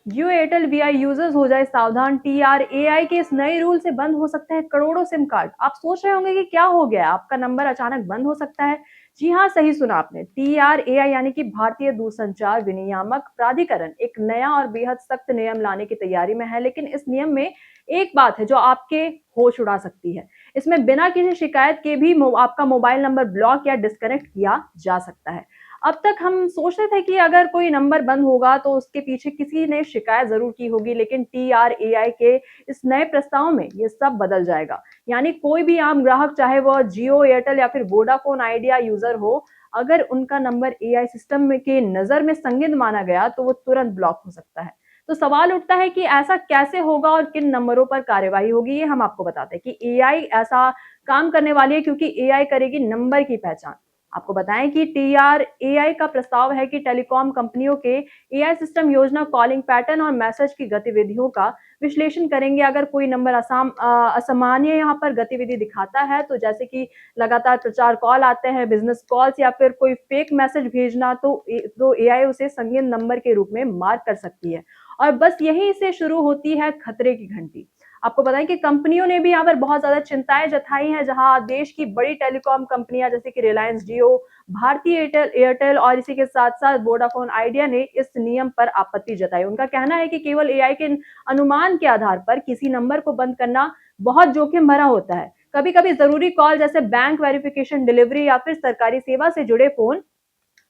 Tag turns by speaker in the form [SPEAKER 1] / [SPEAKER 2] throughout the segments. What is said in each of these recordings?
[SPEAKER 1] Jio Airtel VI users हो जाए सावधान, टीआरएआई के इस नए रूल से बंद हो सकता है करोड़ों सिम कार्ड। आप सोच रहे होंगे कि क्या हो गया, आपका नंबर अचानक बंद हो सकता है। जी हाँ, सही सुना आपने। टीआरएआई यानी कि भारतीय दूरसंचार विनियामक प्राधिकरण एक नया और बेहद सख्त नियम लाने की तैयारी में है, लेकिन इस नियम में एक बात है जो आपके होश उड़ा सकती है। इसमें बिना किसी शिकायत के भी आपका मोबाइल नंबर ब्लॉक या डिस्कनेक्ट किया जा सकता है। अब तक हम सोचते थे कि अगर कोई नंबर बंद होगा तो उसके पीछे किसी ने शिकायत ज़रूर की होगी, लेकिन टीआरएआई के इस नए प्रस्ताव में ये सब बदल जाएगा। यानी कोई भी आम ग्राहक, चाहे वह जियो, एयरटेल या फिर वोडाफोन आइडिया यूज़र हो, अगर उनका नंबर एआई सिस्टम में के नज़र में संदिग्ध माना गया तो वो तुरंत ब्लॉक हो सकता है। तो सवाल उठता है कि ऐसा कैसे होगा और किन नंबरों पर कार्रवाई होगी। ये हम आपको बताते हैं कि एआई ऐसा काम करने वाली है क्योंकि एआई करेगी नंबर की पहचान। आपको बताएं कि टीआरएआई का प्रस्ताव है कि टेलीकॉम कंपनियों के एआई सिस्टम योजना कॉलिंग पैटर्न और मैसेज की गतिविधियों का विश्लेषण करेंगे। अगर कोई नंबर असामान्य यहाँ पर गतिविधि दिखाता है, तो जैसे कि लगातार प्रचार कॉल आते हैं, बिजनेस कॉल्स या फिर कोई फेक मैसेज भेजना, तो एआई उसे संगीन नंबर के रूप में मार्क कर सकती है। और बस यहीं से शुरू होती है खतरे की घंटी। आपको बताएं कि कंपनियों ने भी यहाँ पर बहुत ज्यादा चिंताएं जताई हैं, जहां देश की बड़ी टेलीकॉम कंपनियां जैसे कि रिलायंस जियो, भारतीय एयरटेल एयरटेल और इसी के साथ साथ वोडाफोन आइडिया ने इस नियम पर आपत्ति जताई। उनका कहना है कि केवल एआई के अनुमान के आधार पर किसी नंबर को बंद करना बहुत जोखिम भरा होता है। कभी कभी जरूरी कॉल जैसे बैंक वेरिफिकेशन, डिलीवरी या फिर सरकारी सेवा से जुड़े फोन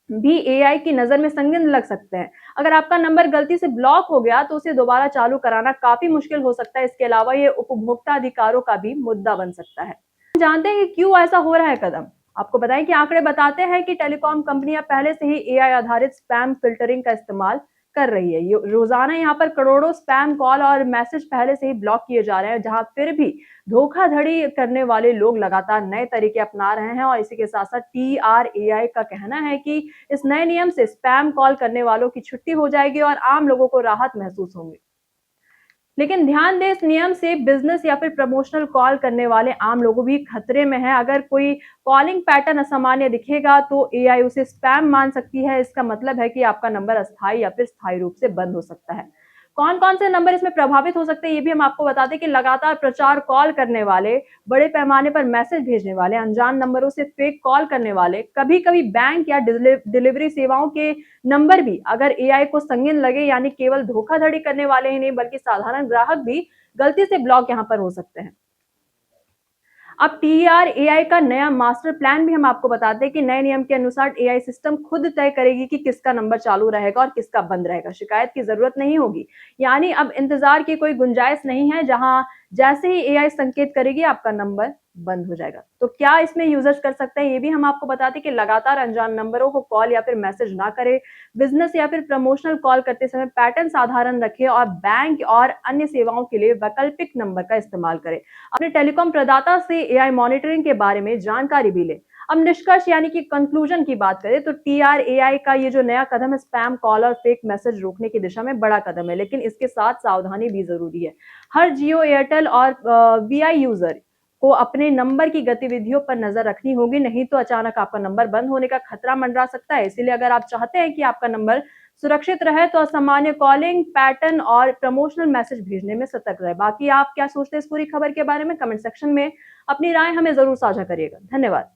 [SPEAKER 1] भी एआई की नजर में संगीन लग सकते हैं। अगर आपका नंबर गलती से ब्लॉक हो गया तो उसे दोबारा चालू कराना काफी मुश्किल हो सकता है। इसके अलावा ये उपभोक्ता अधिकारों का भी मुद्दा बन सकता है। हम जानते हैं कि क्यों ऐसा हो रहा है कदम। आपको बताएं कि आंकड़े बताते हैं कि टेलीकॉम कंपनियां पहले से ही एआई आधारित स्पैम फिल्टरिंग का इस्तेमाल कर रही है। रोजाना यहाँ पर करोड़ों स्पैम कॉल और मैसेज पहले से ही ब्लॉक किए जा रहे हैं, जहां फिर भी धोखाधड़ी करने वाले लोग लगातार नए तरीके अपना रहे हैं। और इसी के साथ साथ टीआरएआई का कहना है कि इस नए नियम से स्पैम कॉल करने वालों की छुट्टी हो जाएगी और आम लोगों को राहत महसूस होगी। लेकिन ध्यान दें, इस नियम से बिजनेस या फिर प्रमोशनल कॉल करने वाले आम लोगों भी खतरे में हैं। अगर कोई कॉलिंग पैटर्न असामान्य दिखेगा तो एआई उसे स्पैम मान सकती है। इसका मतलब है कि आपका नंबर अस्थायी या फिर स्थायी रूप से बंद हो सकता है। कौन-कौन से नंबर इसमें प्रभावित हो सकते हैं, ये भी हम आपको बता दें कि लगातार प्रचार कॉल करने वाले, बड़े पैमाने पर मैसेज भेजने वाले, अनजान नंबरों से फेक कॉल करने वाले, कभी-कभी बैंक या डिलीवरी सेवाओं के नंबर भी अगर एआई को संगीन लगे, यानी केवल धोखाधड़ी करने वाले ही नहीं बल्कि साधारण ग्राहक भी गलती से ब्लॉक यहाँ पर हो सकते हैं। अब टीआरएआई का नया मास्टर प्लान भी हम आपको बताते हैं कि नए नियम के अनुसार एआई सिस्टम खुद तय करेगी कि किसका नंबर चालू रहेगा और किसका बंद रहेगा। शिकायत की जरूरत नहीं होगी। यानी अब इंतजार की कोई गुंजाइश नहीं है, जहां जैसे ही एआई संकेत करेगी आपका नंबर बंद हो जाएगा। तो क्या इसमें यूजर्स कर सकते हैं, ये भी हम आपको बताते हैं कि लगातार अनजान नंबरों को कॉल या फिर मैसेज ना करें। बिजनेस या फिर प्रमोशनल कॉल करते समय पैटर्न साधारण रखें और बैंक और अन्य सेवाओं के लिए वैकल्पिक नंबर का इस्तेमाल करें। अपने टेलीकॉम प्रदाता से एआई मॉनिटरिंग के बारे में जानकारी भी लें। अब निष्कर्ष यानी कि कंक्लूजन की बात करें तो टीआरएआई का ये जो नया कदम है, स्पैम कॉल और फेक मैसेज रोकने की दिशा में बड़ा कदम है, लेकिन इसके साथ सावधानी भी जरूरी है। हर जियो, एयरटेल और वीआई यूजर को अपने नंबर की गतिविधियों पर नजर रखनी होगी, नहीं तो अचानक आपका नंबर बंद होने का खतरा मंडरा सकता है। इसीलिए अगर आप चाहते हैं कि आपका नंबर सुरक्षित रहे तो असामान्य कॉलिंग पैटर्न और प्रमोशनल मैसेज भेजने में सतर्क रहे। बाकी आप क्या सोचते हैं इस पूरी खबर के बारे में, कमेंट सेक्शन में अपनी राय हमें जरूर साझा करिएगा। धन्यवाद।